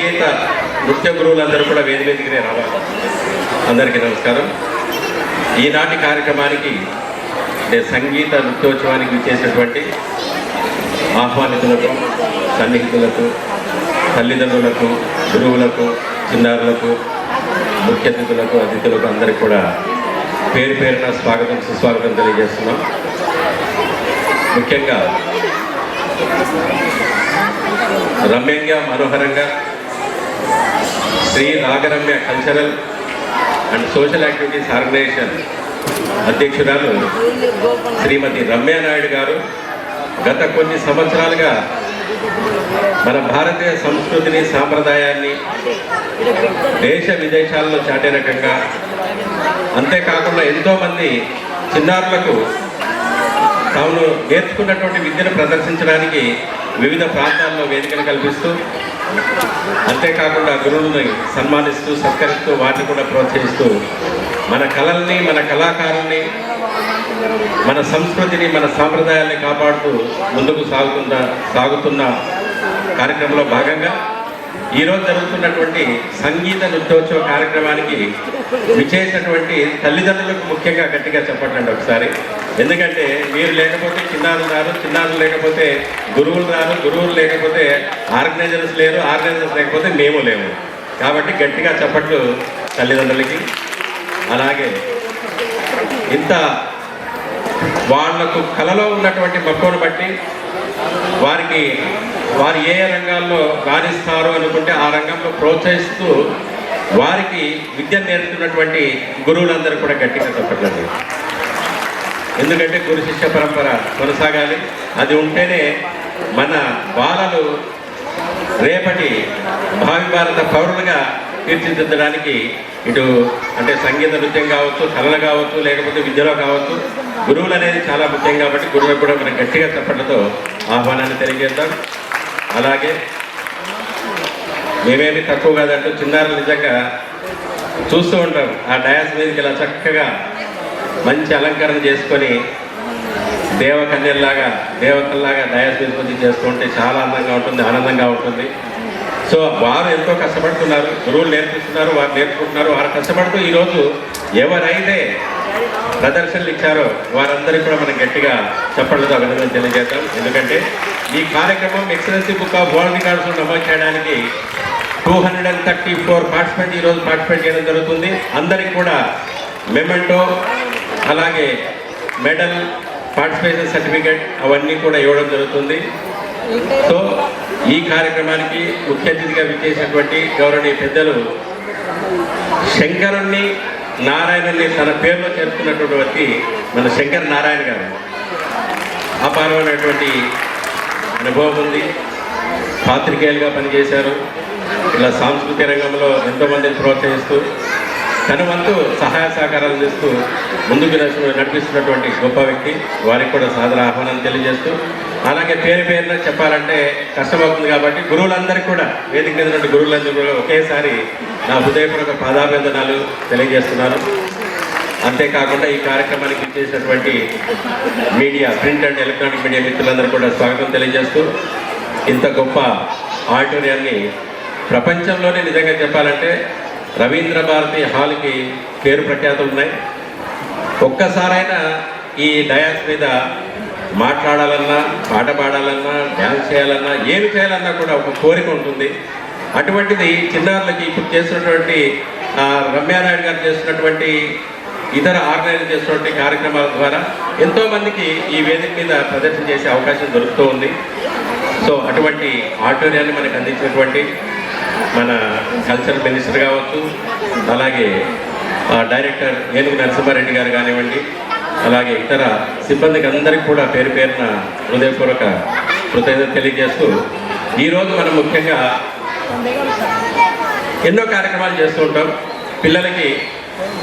సంగీత నృత్య గురువులందరూ కూడా వేదికనే రావాలి. అందరికీ నమస్కారం. ఈనాటి కార్యక్రమానికి సంగీత నృత్యోత్సవానికి విచ్చేసినటువంటి ఆహ్వానితులకు, సన్నిహితులకు, తల్లిదండ్రులకు, గురువులకు, చిన్నారులకు, ముఖ్య అతిథులకు, అతిథులకు అందరికీ కూడా పేరు పేరున స్వాగతం, సుస్వాగతం తెలియజేస్తున్నాం. ముఖ్యంగా రమ్యంగా, మనోహరంగా Shri Nagaramya cultural and social activities organization అధ్యక్షురాలు శ్రీమతి రమ్య నాయుడు గారు గత కొన్ని సంవత్సరాలుగా మన భారతీయ సంస్కృతిని, సాంప్రదాయాన్ని దేశ విదేశాల్లో చాటే రకంగా, అంతేకాకుండా ఎంతోమంది చిన్నారులకు తాను నేర్చుకున్నటువంటి విద్యను ప్రదర్శించడానికి వివిధ ప్రాంతాల్లో వేదికలు కల్పిస్తూ, అంతేకాకుండా గురువులను సన్మానిస్తూ, సత్కరిస్తూ, వాటిని కూడా ప్రోత్సహిస్తూ మన కళల్ని, మన కళాకారుల్ని, మన సంస్కృతిని, మన సాంప్రదాయాల్ని కాపాడుతూ ముందుకు సాగుతున్న కార్యక్రమంలో భాగంగా ఈరోజు జరుగుతున్నటువంటి సంగీత నృత్యోత్సవ కార్యక్రమానికి విచ్చేసినటువంటి తల్లిదండ్రులకు ముఖ్యంగా గట్టిగా చెప్పండి ఒకసారి. ఎందుకంటే మీరు లేకపోతే చిన్నారులు రారు, చిన్నారులు లేకపోతే గురువులు రారు, గురువులు లేకపోతే ఆర్గనైజర్స్ లేరు, ఆర్గనైజర్స్ లేకపోతే మేము లేము. కాబట్టి గట్టిగా చెప్పట్లు తల్లిదండ్రులకి. అలాగే ఇంత వాళ్లకు కళలో ఉన్నటువంటి మక్కువను బట్టి వారు ఏ రంగాల్లో రాణిస్తారు అనుకుంటే ఆ రంగంలో ప్రోత్సహిస్తూ వారికి విద్యను నేర్పుతున్నటువంటి గురువులందరూ కూడా గట్టిగా చెప్పట్లేదు. ఎందుకంటే గురు శిష్య పరంపర కొనసాగాలి. అది ఉంటేనే మన బాలలు రేపటి భావి భారత పౌరులుగా తీర్చిదిద్దడానికి ఇటు అంటే సంగీత నృత్యం కావచ్చు, కళలు కావచ్చు, లేకపోతే విద్యలో కావచ్చు, గురువులు అనేది చాలా ముఖ్యం. కాబట్టి గురువులకు కూడా మనం గట్టిగా చెప్పట్లతో ఆహ్వానాన్ని తెలియజేద్దాం. అలాగే మేమేమి తక్కువ కాదంటూ చిన్నారులు నిజంగా చూస్తూ ఉంటాం. ఆ డయాస్ మీదకి ఇలా చక్కగా మంచి అలంకరణ చేసుకొని దేవతల్లాగా డయాస్ మీద కొంచెం చేస్తూ ఉంటే చాలా అందంగా ఉంటుంది, ఆనందంగా ఉంటుంది. సో వారు ఎంతో కష్టపడుతున్నారు, గురువులు నేర్పిస్తున్నారు, వారు నేర్చుకుంటున్నారు. వారు కష్టపడుతూ ఈరోజు ఎవరైతే ప్రదర్శనలు ఇచ్చారో వారందరికీ కూడా మనం గట్టిగా చెప్పడంతో అభినందన తెలియజేద్దాం. ఎందుకంటే ఈ కార్యక్రమం ఎక్సలెన్సీ బుక్ ఆఫ్ వరల్డ్ రికార్డ్స్లో నమోదు చేయడానికి 234 పార్టిసిపెంట్ ఈరోజు పార్టిసిపేట్ చేయడం జరుగుతుంది. అందరికి కూడా మెమెంటో, అలాగే మెడల్, పార్టిసిపేషన్ సర్టిఫికేట్ అవన్నీ కూడా ఇవ్వడం జరుగుతుంది. సో ఈ కార్యక్రమానికి ముఖ్య అతిథిగా విచ్చేసినటువంటి గౌరవనీయ పెద్దలు శంకరుణ్ణి, నారాయణుని తన పేరులో చేర్చుకున్నటువంటి వ్యక్తి మన శంకర్ నారాయణ గారు. అపారమైనటువంటి అనుభవం ఉంది. పాత్రికేయులుగా పనిచేశారు. ఇలా సాంస్కృతిక రంగంలో ఎంతోమందిని ప్రోత్సహిస్తూ తన వంతు సహాయ సహకారాలు అందిస్తూ ముందుకు నడిపిస్తున్నటువంటి గొప్ప వ్యక్తి. వారికి కూడా సాదర ఆహ్వానాన్ని తెలియజేస్తూ, అలాగే పేరున చెప్పాలంటే కష్టమవుతుంది కాబట్టి గురువులందరికీ కూడా వేదిక మీద ఉన్న గురువులందరూ కూడా ఒకేసారి నా హృదయపూర్వక పాదాభివందనాలు తెలియజేస్తున్నాను. అంతేకాకుండా ఈ కార్యక్రమానికి చేసినటువంటి media, print and electronic media మిత్రులందరూ కూడా స్వాగతం తెలియజేస్తూ, ఇంత గొప్ప ఆడిటోరియాన్ని ప్రపంచంలోనే నిజంగా చెప్పాలంటే రవీంద్ర భారతి హాల్కి పేరు ప్రఖ్యాతులు ఉన్నాయి. ఒక్కసారైనా ఈ డయాస్ మీద మాట్లాడాలన్నా, పాట పాడాలన్నా, డ్యాన్స్ చేయాలన్నా, ఏమి చేయాలన్నా కూడా ఒక కోరిక ఉంటుంది. అటువంటిది చిన్నారులకి ఇప్పుడు చేస్తున్నటువంటి రమ్యానాయుడు గారు చేస్తున్నటువంటి ఇతర ఆర్గనైజ్ చేస్తున్నటువంటి కార్యక్రమాల ద్వారా ఎంతోమందికి ఈ వేదిక మీద ప్రదర్శన చేసే అవకాశం దొరుకుతూ ఉంది. సో అటువంటి ఆడిటోరియాన్ని మనకు అందించినటువంటి మన కల్చరల్ మినిస్టర్ కావచ్చు, అలాగే డైరెక్టర్ ఏనుగు నరసింహారెడ్డి గారు కానివ్వండి, అలాగే ఇతర సిబ్బందికి అందరికీ కూడా పేరున హృదయపూర్వక కృతజ్ఞత తెలియజేస్తూ, ఈరోజు మనం ముఖ్యంగా ఎన్నో కార్యక్రమాలు చేస్తూ ఉంటాం. పిల్లలకి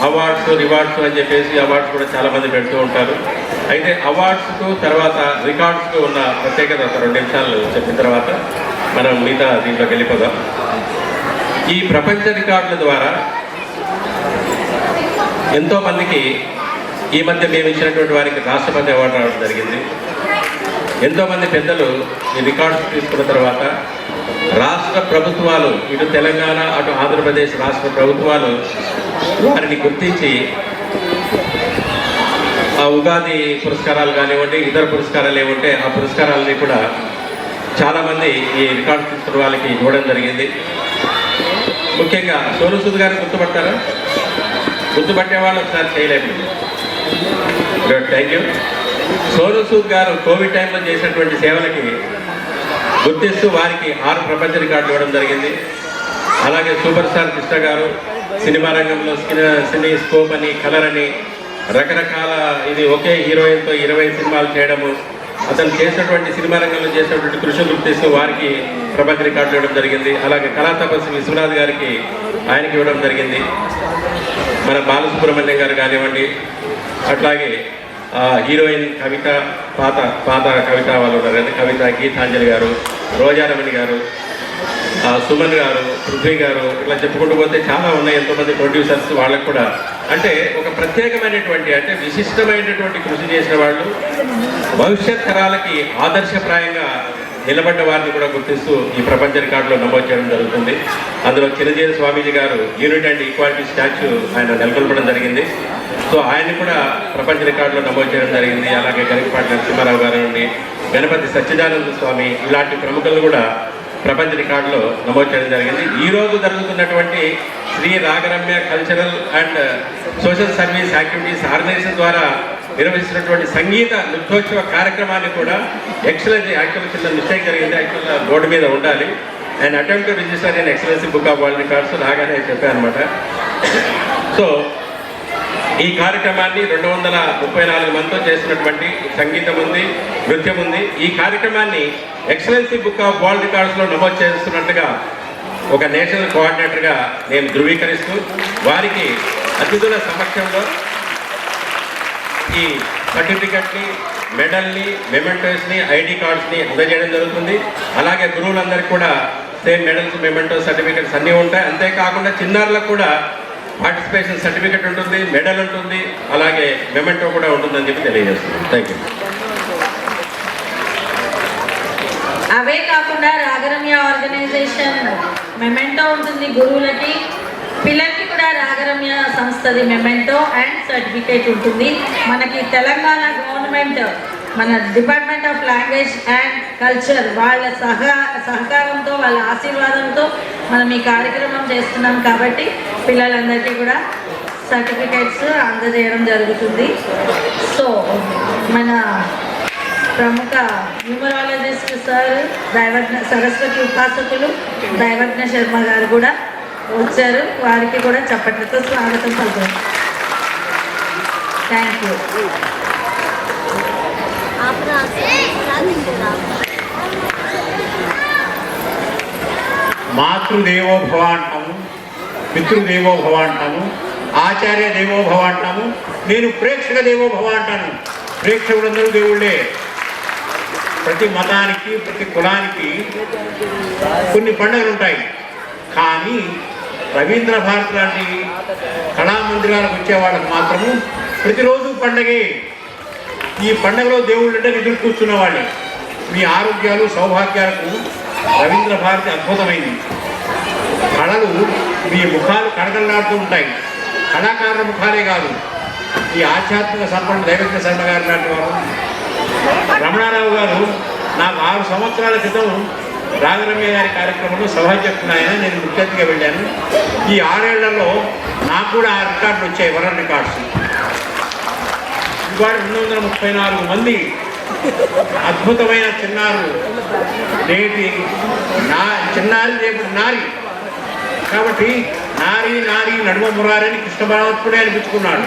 అవార్డ్స్, రివార్డ్స్ అని చెప్పేసి అవార్డ్స్ కూడా చాలామంది పెడుతూ ఉంటారు. అయితే అవార్డ్స్కు తర్వాత రికార్డ్స్కు ఉన్న ప్రత్యేకత 2 నిమిషాలు చెప్పిన తర్వాత మనం మిగతా దీంట్లోకి వెళ్ళిపోదాం. ఈ ప్రపంచ రికార్డుల ద్వారా ఎంతోమందికి ఈ మధ్య మేము ఇచ్చినటువంటి వారికి రాష్ట్రపతి అవార్డు రావడం జరిగింది. ఎంతోమంది పెద్దలు ఈ రికార్డ్స్ తీసుకున్న తర్వాత రాష్ట్ర ప్రభుత్వాలు, ఇటు తెలంగాణ అటు ఆంధ్రప్రదేశ్ రాష్ట్ర ప్రభుత్వాలు వారిని గుర్తించి ఆ ఉగాది పురస్కారాలు కానివ్వండి, ఇతర పురస్కారాలు ఏమంటే ఆ పురస్కారాలని కూడా చాలామంది ఈ రికార్డు తీసుకున్న వాళ్ళకి ఇవ్వడం జరిగింది. ముఖ్యంగా సోను సూద్ గారిని గుర్తుపడతారా? గుర్తుపట్టే వాళ్ళు ఒకసారి చేయలేదు. Thank you. సోను సూద్ గారు కోవిడ్ టైంలో చేసినటువంటి సేవలకి గుర్తిస్తూ వారికి 6 ప్రపంచ రికార్డులు ఇవ్వడం జరిగింది. అలాగే సూపర్ స్టార్ కృష్ణ గారు సినిమా రంగంలో సినీ స్కోప్ అని, కలర్ అని రకరకాల ఇది ఒకే హీరోయిన్తో 20 సినిమాలు చేయడము, అతను చేసినటువంటి సినిమా రంగంలో చేసినటువంటి కృషి గుర్తిస్తూ వారికి ప్రపంచ రికార్డులు ఇవ్వడం జరిగింది. అలాగే కళా తపస్వి విశ్వనాథ్ గారికి ఆయనకి ఇవ్వడం జరిగింది. మన బాలసుబ్రహ్మణ్యం గారు కానివ్వండి, అట్లాగే హీరోయిన్ కవిత, పాత కవిత వాళ్ళు ఉన్నారు కదా, కవిత, గీతాంజలి గారు, రోజారమణి గారు, సుమన్ గారు, పృథ్వీ గారు, ఇట్లా చెప్పుకుంటూ పోతే చాలా ఉన్నాయి. ఎంతోమంది ప్రొడ్యూసర్స్ వాళ్ళకు కూడా అంటే ఒక ప్రత్యేకమైనటువంటి అంటే విశిష్టమైనటువంటి కృషి చేసిన వాళ్ళు భవిష్యత్ తరాలకి ఆదర్శప్రాయంగా నిలబడ్డ వారిని కూడా గుర్తిస్తూ ఈ ప్రపంచ రికార్డులో నమోదు చేయడం జరుగుతుంది. అందులో చిరంజీవి స్వామీజీ గారు యూనిటీ అండ్ ఈక్వాలిటీ స్టాచ్యూ ఆయన నెలకొల్పడం జరిగింది. సో ఆయన్ని కూడా ప్రపంచ రికార్డులో నమోదు చేయడం జరిగింది. అలాగే గరికపాటి నరసింహారావు గారు నుండి గణపతి సచ్చిదానంద స్వామి ఇలాంటి ప్రముఖులు కూడా ప్రపంచ రికార్డులో నమోదు చేయడం జరిగింది. ఈరోజు జరుగుతున్నటువంటి Shri Ragaramya cultural and social service activities organization ద్వారా నిర్వహిస్తున్నటువంటి సంగీత నృత్యోత్సవ కార్యక్రమాన్ని కూడా ఎక్సలెన్సీ, యాక్చువల్ చిన్న మిస్టేక్ జరిగింది, యాక్చువల్గా బోర్డు మీద ఉండాలి, and attempt to register in excellency book of world records రాగానే చెప్పాను అనమాట. సో ఈ కార్యక్రమాన్ని 234 మందితో చేసినటువంటి సంగీతం ఉంది, నృత్యం ఉంది. ఈ కార్యక్రమాన్ని ఎక్సలెన్సీ బుక్ ఆఫ్ వరల్డ్ రికార్డ్స్లో నమోదు చేస్తున్నట్టుగా ఒక నేషనల్ కోఆర్డినేటర్గా నేను ధృవీకరిస్తూ వారికి అతిథుల సమక్షంలో ఈ సర్టిఫికెట్ని, మెడల్ని, మెమెంటోస్ని, ఐడి కార్డ్స్ని అందజేయడం జరుగుతుంది. అలాగే గురువులందరికీ కూడా సేమ్ మెడల్స్, మెమెంటోస్, సర్టిఫికెట్స్ అన్నీ ఉంటాయి. అంతేకాకుండా చిన్నారులకు కూడా పార్టిసిపేషన్ సర్టిఫికెట్ ఉంటుంది, మెడల్ ఉంటుంది, అలాగే మెమెంటో కూడా ఉంటుందని చెప్పి తెలియజేస్తున్నాను. Thank you. అవే కాకుండా రాగరమ్య ఆర్గనైజేషన్ మెమెంటో ఉంటుంది గురువులకి, పిల్లలకి కూడా రాగరమ్య సంస్థది మెమెంటో అండ్ సర్టిఫికేట్ ఉంటుంది. మనకి తెలంగాణ గవర్నమెంట్, మన department of language and culture వాళ్ళ సహకారంతో, వాళ్ళ ఆశీర్వాదంతో మనం ఈ కార్యక్రమం చేస్తున్నాం కాబట్టి పిల్లలందరికీ కూడా సర్టిఫికేట్స్ అందజేయడం జరుగుతుంది. సో మన ప్రముఖ న్యూమరాలజిస్ట్ సార్ దైవజ్ఞ సరస్వతి ఉపాసకులు దైవజ్ఞ శర్మ గారు కూడా వచ్చారు. వారికి కూడా చప్పట్లతో స్వాగతం పలుకుతారు. Thank you. మాతృదేవో భవ అంటాము, పితృదేవో భవ అంటాము, ఆచార్య దేవో భవ అంటాము. నేను ప్రేక్షక దేవో భవ అంటాను. ప్రేక్షకులందరూ దేవుళ్ళే. ప్రతి మతానికి, ప్రతి కులానికి కొన్ని పండుగలు ఉంటాయి. కానీ రవీంద్ర భారతి లాంటి కళామందిరాలకు వచ్చే వాళ్ళకు మాత్రము ప్రతిరోజు పండగే. ఈ పండుగలో దేవుళ్ళు అంటే ఎదురు కూర్చున్న వాళ్ళే. మీ ఆరోగ్యాలు, సౌభాగ్యాలకు రవీంద్ర భారతి అద్భుతమైంది. కళలు మీ ముఖాలు కడగలాడుతూ ఉంటాయి. కళాకారుల ముఖాలే కాదు, ఈ ఆధ్యాత్మిక సంపన్న దైవజ్ఞ శర్మ గారు లాంటి వారు, రమణారావు గారు నాకు 6 సంవత్సరాల క్రితం రాగరమ్య గారి కార్యక్రమంలో సభ చెప్తున్నాయన నేను ముఖ్య అతిథిగా వెళ్ళాను. ఈ 6 ఏళ్లలో నాకు కూడా 6 రికార్డులు వచ్చాయి, వరల్డ్ రికార్డ్స్. ఇవాళ 234 మంది అద్భుతమైన చిన్నారు, నేటి చిన్నారి రేపు నారి. కాబట్టి నారి నారి నడుమ మురారని కృష్ణ పరమాత్ముడే అనిపించుకున్నాడు.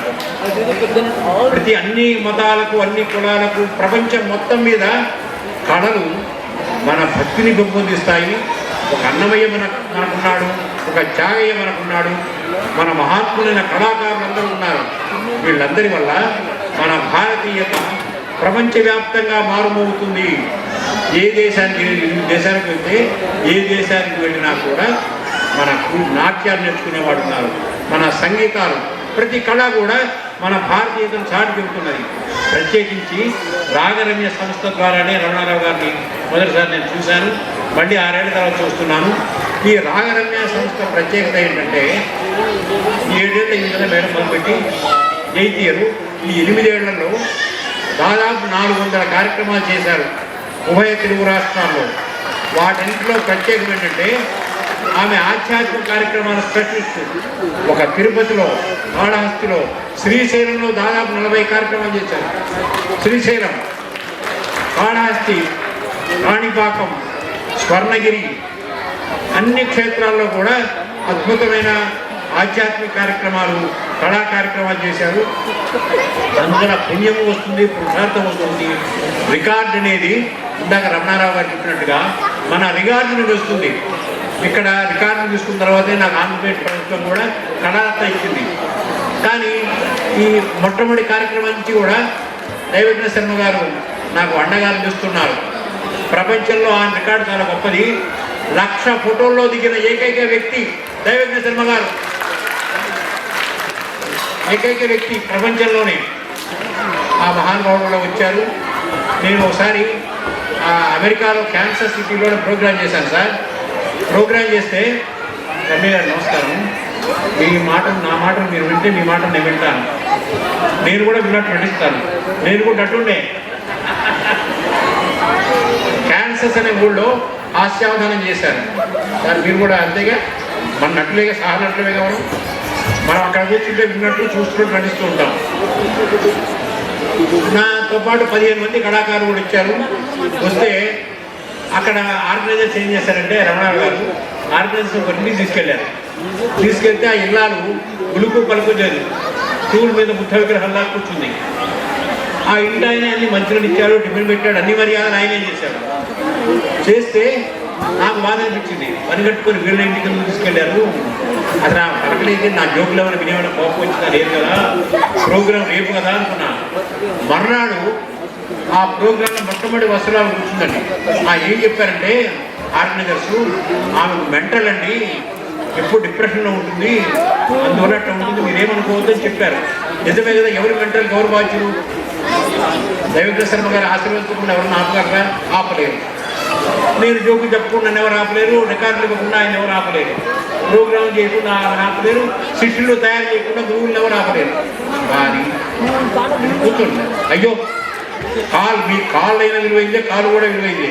ప్రతి అన్ని మతాలకు, అన్ని కులాలకు, ప్రపంచం మొత్తం మీద కళలు మన భక్తిని పెంపొందిస్తాయి. ఒక అన్నమయ్య మనకున్నాడు, ఒక త్యాగయ్య మనకున్నాడు, మన మహాత్ములైన కళాకారులందరూ ఉన్నారు. వీళ్ళందరి వల్ల మన భారతీయత ప్రపంచవ్యాప్తంగా మారుమోగుతుంది. ఏ దేశానికి వెళ్తే, ఏ దేశానికి వెళ్ళినా కూడా మన నాట్యాలు నేర్చుకునేవాడు ఉన్నారు, మన సంగీతాలు, ప్రతి కళ కూడా మన భారతీయతను చాటి చెబుతున్నది. ప్రత్యేకించి రాగరమ్య సంస్థ ద్వారానే రమణారావు గారిని మొదటిసారి నేను చూశాను. మళ్ళీ 6 ఏళ్ల తర్వాత చూస్తున్నాను. ఈ రాగరమ్య సంస్థ ప్రత్యేకత ఏంటంటే 7 ఏళ్ళ ఈ విధంగా మేడం మొదలుపెట్టి 8th ఇయర్, ఈ 8 ఏళ్లలో దాదాపు 400 కార్యక్రమాలు చేశారు ఉభయ తెలుగు రాష్ట్రాల్లో. వాటింట్లో ప్రత్యేకం ఏంటంటే ఆమె ఆధ్యాత్మిక కార్యక్రమాల స్పెషలిస్ట్. ఒక తిరుపతిలో, కాళహస్తిలో, శ్రీశైలంలో దాదాపు 40 కార్యక్రమాలు చేశారు. శ్రీశైలం, కాళహస్తి, కాణిపాకం, స్వర్ణగిరి అన్ని క్షేత్రాల్లో కూడా అద్భుతమైన ఆధ్యాత్మిక కార్యక్రమాలు, కళా కార్యక్రమాలు చేశారు. అందువల్ల పుణ్యం వస్తుంది, పురుషార్థం వస్తుంది. రికార్డు అనేది ఇందాక రమణారావు గారు చెప్పినట్టుగా మన రికార్డుని వస్తుంది. ఇక్కడ రికార్డును తీసుకున్న తర్వాతే నాకు ఆంధ్రప్రదేశ్ ప్రభుత్వం కూడా కళారత్న ఇచ్చింది. కానీ ఈ మొట్టమొదటి కార్యక్రమం నుంచి కూడా దైవజ్ఞ శర్మ గారు నాకు అండగా నిలుస్తున్నారు. ప్రపంచంలో ఆ రికార్డు చాలా గొప్పది. 1,00,000 ఫోటోల్లో దిగిన ఏకైక వ్యక్తి దైవజ్ఞ శర్మ గారు. ఏకైక వ్యక్తి ప్రపంచంలోనే. ఆ మహానుభావుల్లో వచ్చారు. నేను ఒకసారి అమెరికాలో క్యాన్సర్ సిటీలో ప్రోగ్రాం చేశాను సార్. ప్రోగ్రాం చేస్తే రమ్య గారు నమస్కారం, మీ మాటలు నా మాటలు మీరు వింటే మీ మాటలు నేను వింటాను, నేను కూడా విన్నట్టు నటిస్తాను, నేను కూడా నటుండే. క్యాన్సర్స్ అనే ఊళ్ళో హాస్యావధానం చేశారు సార్. మీరు కూడా అంతేగా, మన నటులేగా, సహ నటులేగా మనం అక్కడ కూర్చుంటే విన్నట్టు చూస్తున్నట్టు నటిస్తూ ఉంటాం. నాతో పాటు 15 మంది కళాకారులు కూడా ఇచ్చారు. వస్తే అక్కడ ఆర్గనైజర్స్ ఏం చేశారంటే రమణారావు గారు ఆర్గనైజర్స్ ఒకరిని తీసుకెళ్లారు. తీసుకెళ్తే ఆ ఇల్లాలు ఉలుకు పలుకు లేదు, టూల్ మీద బుద్ధ విగ్రహంలా కూర్చుంది. ఆ ఇంటి ఆయన అన్ని మంచిగా ఇచ్చాడు, టిఫిన్ పెట్టాడు, అన్ని మర్యాదలు ఆయనే చేశాడు. చేస్తే నాకు బాధ అనిపించింది. పని కట్టుకొని వీళ్ళ ఇంటికి తీసుకెళ్లారు. అసలు ఆ పలకలేదు, నా జోకులు ఏమైనా వినేమైనా కోపం వచ్చిందా, లేదు కదా, ప్రోగ్రాం రేపు కదా అనుకున్నా. మర్నాడు ఆ ప్రోగ్రాంలో మొట్టమొదటి వస్త్రాలు కూర్చుందండి. ఏం చెప్పారంటే ఆర్గనైజర్స్, ఆమెకు మెంటల్ అండి, ఎప్పుడు డిప్రెషన్లో ఉంటుంది, అందువల్ల అట్లా ఉంటుంది, మీరేమనుకోవద్దని చెప్పారు. నిజమే కదా, ఎవరు మెంటల్, ఎవరు బాధ్యులు? దైవజ్ఞ శర్మ గారు ఆశీర్వదించకుండా ఎవరిని ఆపగలరా? ఆపలేరు. నేను జోకు చెప్పుకుండా నన్ను ఎవరు ఆపలేరు, రికార్డులు ఇవ్వకుండా ఆయన ఎవరు ఆపలేరు, ప్రోగ్రాం చేయకుండా ఆయన ఆపలేరు, శిష్యులు తయారు చేయకుండా గురువులు ఎవరు ఆపలేరు. కానీ కూర్చోండి. అయ్యో మీ కాళ్ళు అయినా విలువైందే, కాలు కూడా విలువైందే.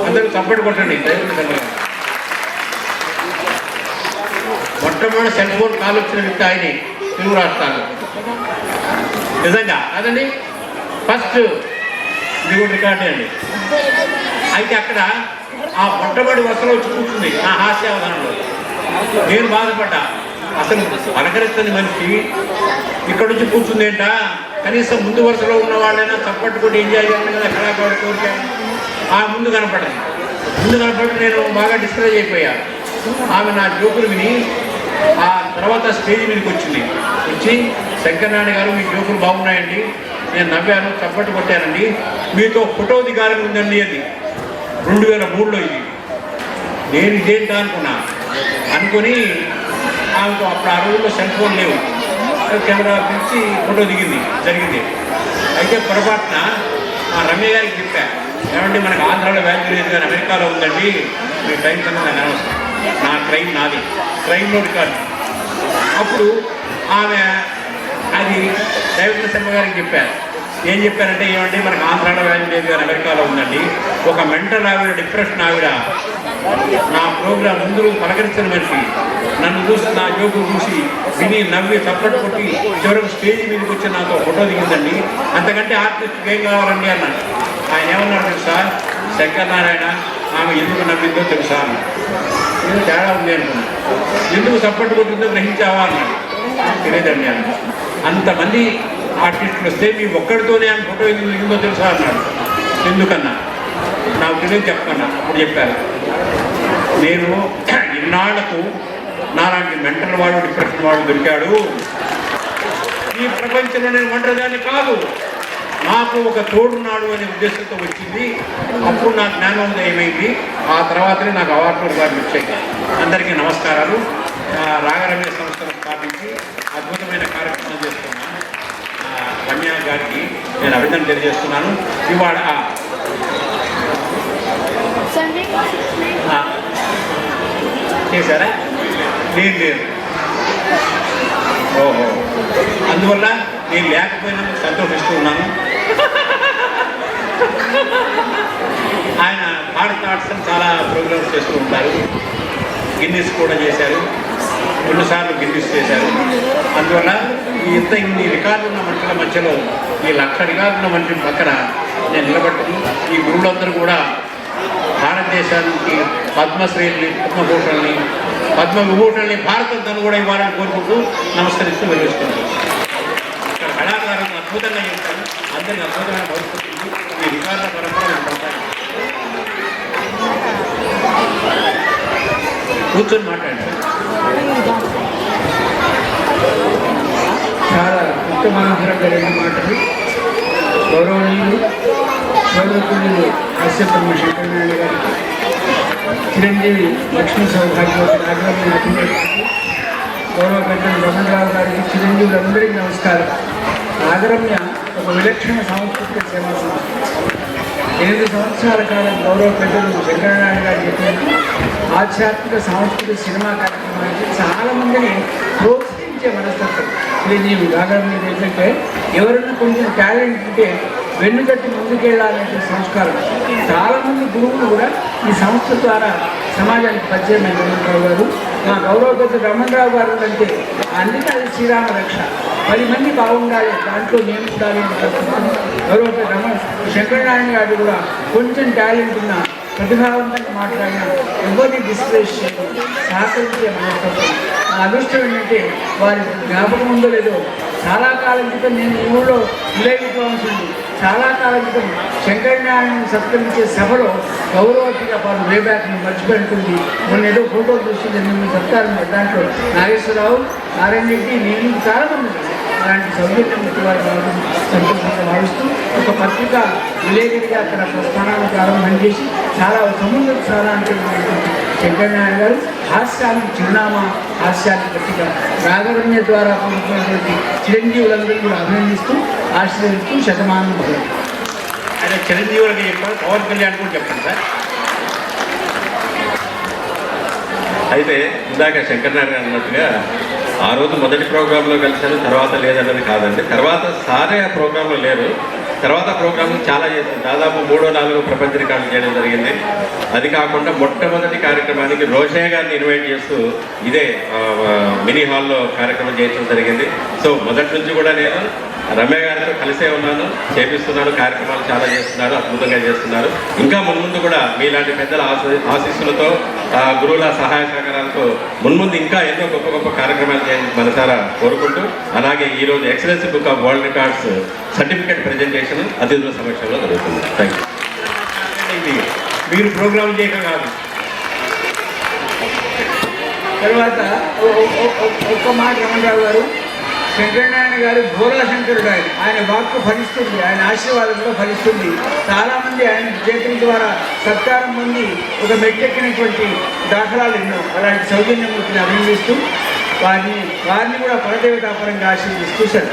అందరూ చప్పటి కొట్టండి. దైవజ్ఞ శర్మ గారు మొట్టమొదటి సెల్ ఫోన్ కాల్ వచ్చిన వ్యక్తి ఆయనే తెలుగు రాష్ట్రాలు. నిజంగా అదండి ఫస్ట్, ఇది కూడా రికార్డే అండి. అయితే అక్కడ ఆ మొట్టమొదటి వరుసలో వచ్చి కూర్చుంది నా హాస్యావధానంలో. నేను బాధపడ్డా, అసలు అలకరిస్తుంది మనిషి ఇక్కడ నుంచి కూర్చుంది ఏంటా, కనీసం ముందు వరుసలో ఉన్న వాళ్ళైనా చప్పట్టుకుంటే ఎంజాయ్ చేయాలి కదా, కళాకారుడు కోరిక. ఆ ముందు కనపడదు. ముందు కనపడి నేను బాగా డిస్కరేజ్ అయిపోయా. ఆమె నా జోకులు విని ఆ తర్వాత స్టేజ్ మీదకి వచ్చింది. వచ్చి శంకరనారాయణ గారు మీ జోకులు బాగున్నాయండి, నేను నవ్వాను, చప్పట్టు కొట్టానండి, మీతో ఫోటో దిగాలని ఉందండి అది 2003లో. ఇది నేను ఇదేంటా అనుకుని ఆమెతో అప్పుడు ఆ రోజుల్లో సెల్ ఫోన్ లేవు, కెమెరా పిలిచి ఫోటో జరిగింది. అయితే పొరపాటున మా రమ్య గారికి చెప్పా, ఏమంటే మనకు ఆంధ్రాలో వాల్యూ లేదు కానీ అమెరికాలో ఉందండి, మీ క్రైమ్ కన్నా నాకు అనవసరం, నా క్రైమ్ నాది, క్రైమ్లో రికార్డు. అప్పుడు ఆమె అది దైవజ్ఞ శర్మ గారికి చెప్పారు. ఏం చెప్పారంటే, ఏమంటే మనకు ఆంధ్రాలో వాల్యూ లేదు కానీ అమెరికాలో ఉందండి, ఒక మెంటల్ ఆవిడ, డిప్రెషన్ ఆవిడ నా ప్రోగ్రాం ముందు పలకరించిన మనిషి నన్ను చూసి, నా జోకు చూసి విని నవ్వి చప్పట్టు కొట్టి చివరికి స్టేజ్ మీదకి వచ్చి నాతో ఫోటో దిగిందండి, అంతకంటే ఆర్టిస్ట్కి ఏం కావాలండి అన్నాడు. ఆయన ఏమన్నాడు తెలుసా, శంకరనారాయణ ఆమె ఎందుకు నవ్విందో తెలుసా అన్న. ఏదో తేడా ఉంది అనుకున్నా. ఎందుకు చప్పట్టు కొట్టిందో గ్రహించావా అన్నాడు. తెలియదండి అన్న. అంతమంది ఆర్టిస్టులు వస్తే మీ ఒక్కడితోనే ఆమె ఫోటో ఎందుకు దిగిందో తెలుసా అన్నాడు. ఎందుకన్నా నాకు తెలియదు చెప్పన్నా. అప్పుడు చెప్పారు, నేను ఇన్నాళ్లకు నాలాంటి మెంటల్ వాడు, డిప్రెషన్ వాడు దొరికాడు, ఈ ప్రపంచంలో నేను ఒంటరిదాన్ని కాదు, నాకు ఒక తోడున్నాడు అనే ఉద్దేశంతో వచ్చింది. అప్పుడు నాకు జ్ఞానోదయం అయింది. ఆ తర్వాతనే నాకు అవార్డులు గారు వచ్చాయి. అందరికీ నమస్కారాలు. రాగరమ్య సంస్థను స్థాపించి అద్భుతమైన కార్యక్రమం చేస్తున్న రమ్య గారికి నేను అభినందన తెలియజేస్తున్నాను. ఇవాళ చేశారా? నేను లేదు. ఓహో, అందువల్ల నేను లేకపోయినా సంతోషిస్తూ ఉన్నాను. ఆయన భారత్ ఆర్ట్స్ చాలా ప్రోగ్రామ్స్ చేస్తూ ఉంటారు. గిన్నిస్ కూడా చేశారు, రెండుసార్లు గిన్నిస్ చేశారు. అందువల్ల ఇన్ని రికార్డులు ఉన్న మనుషుల మధ్యలో ఈ 1,00,000 రికార్డులు ఉన్న మనిషి పక్కన నేను నిలబడుతూ ఈ గురువులందరూ కూడా భారతదేశానికి పద్మశ్రీని, పద్మభూషణ్ని, పద్మవిభూషణ్ని భారతంతో కూడా ఇవ్వాలని కోరుకుంటూ నమస్కరిస్తూ వెళ్ళిస్తున్నాను. కళాకారులను అద్భుతంగా చేస్తాను. అందరినీ అద్భుతమైన భవిష్యత్తు ఈ రికార్డుల పరంపర కూర్చొని మాట్లాడండి. చాలా ఉత్తమనోహరంగా 2 మాటలు. గౌరవనీయులు గౌరవకులు అశ్వత్థమ్మ శంకరనారాయణ గారికి, చిరంజీవి లక్ష్మీ సౌభాగ్యవతి నాగరమ్మ గౌరవ పెద్దలు రమణరావు గారికి, చిరంజీవులందరికీ నమస్కారం. నాగరమ్య ఒక విలక్షణ సాంస్కృతిక సేవా సంస్థ. 8 సంవత్సరాల కాలం గౌరవ పెద్దలు శంకరనారాయణ గారు చెప్పినట్టు ఆధ్యాత్మిక సాంస్కృతిక సినిమా కార్యక్రమానికి చాలామందిని ప్రోత్సహించే మనస్తత్వం చిరంజీవి నాగరమ్య. ఏంటంటే ఎవరైనా కొంచెం టాలెంట్ ఉంటే వెన్నుకట్టి ముందుకెళ్ళాలనే సంస్కారం. చాలామంది గురువులు కూడా ఈ సంస్థ ద్వారా సమాజానికి పరిచయం అయిన రమణరావు గారు, మా గౌరవ పెద్ద రమణరావు గారు అంటే అందుకే అది శ్రీరామ రక్ష. 10 మంది బాగుండాలి, దాంట్లో నేను ఉండాలి అని గౌరవ పెద్ద శంకరనారాయణ గారు కూడా కొంచెం టాలెంట్ ఉన్న ప్రతిభావంతంగా మాట్లాడిన ఎవరిని డిస్కరేజ్ చేయడం, సహకరించే మనస్తత్వం. నా అదృష్టం ఏంటంటే వారి జ్ఞాపకం ఉందో లేదో, చాలా కాలం క్రితం నేను ఈ ఊళ్ళో విలయ విద్వాంసుడు చాలా కాలం క్రితం శంకరనారాయణ సత్కరించే సభలో గౌరవతిగా వారు వేబ్యాక్ని మర్చిపోయింటుంది. మొన్న ఏదో ఫోటో చూస్తుంది, మేము సత్కారం దాంట్లో నాగేశ్వరరావు, నారాయణ రెడ్డి, నేను చాలామంది అలాంటి సౌజన్యమూర్తి వారి సంతోషంగా భావిస్తూ ఒక పత్రిక విలేకరిగా అక్కడ ప్రస్థానాన్ని ప్రారంభం చేసి చాలా సముద్ర సారానికి శంకరనారాయణ గారు హాస్యానికి చిరునామా, హాస్యానికి పత్రిక నాగరమ్య ద్వారా పొందుతున్నటువంటి చిరంజీవులందరూ కూడా అభినందిస్తూ ఆశీర్వదిస్తూ శతమానం భగవతి. ఆయన చిరంజీవులకి చెప్పారు, పవన్ కళ్యాణ్ కూడా చెప్పండి సార్. అయితే ఇందాక శంకరనారాయణ అన్నట్టుగా ఆ రోజు మొదటి ప్రోగ్రాంలో కలిశాను, తర్వాత లేదన్నది కాదండి. తర్వాత సారే ఆ ప్రోగ్రాంలో లేరు. తర్వాత ప్రోగ్రాంలు చాలా చేశారు. దాదాపు 3-4 ప్రపంచ రికార్డులు చేయడం జరిగింది. అది కాకుండా మొట్టమొదటి కార్యక్రమానికి రోషయ్య గారిని ఇన్వైట్ చేస్తూ ఇదే మినీ హాల్లో కార్యక్రమం చేయడం జరిగింది. సో మొదటి నుంచి కూడా నేను రమ్య గారితో కలిసే ఉన్నాను, చేపిస్తున్నాను, కార్యక్రమాలు చాలా చేస్తున్నారు, అద్భుతంగా చేస్తున్నారు. ఇంకా మున్ముందు కూడా మీలాంటి పెద్దల ఆశీస్సులతో, గురువుల సహాయ సహకారాలతో మున్ముందు ఇంకా ఎన్నో గొప్ప గొప్ప కార్యక్రమాలు చేయాలని మనసారా కోరుకుంటూ, అలాగే ఈరోజు excellency book of world records certificate presentation అతిథుల సమక్షంలో జరుగుతుంది. Thank you. మీరు ప్రోగ్రాం చేయక కాదు. తర్వాత ఒక్క మాట రమణరావు గారు, శంకరనారాయణ గారు భోలాశంకరుడు. ఆయన వాక్కు ఫలిస్తుంది, ఆయన ఆశీర్వాదంలో ఫలిస్తుంది. చాలామంది ఆయన చేతుల ద్వారా సత్కారం పొంది ఒక మెట్టెక్కినటువంటి దాఖలాలు ఎన్నో. అలాంటి సౌజన్యమూర్తిని అభినందిస్తూ వారిని కూడా పరదేవతాపరంగా ఆశీర్వదిస్తూ సార్.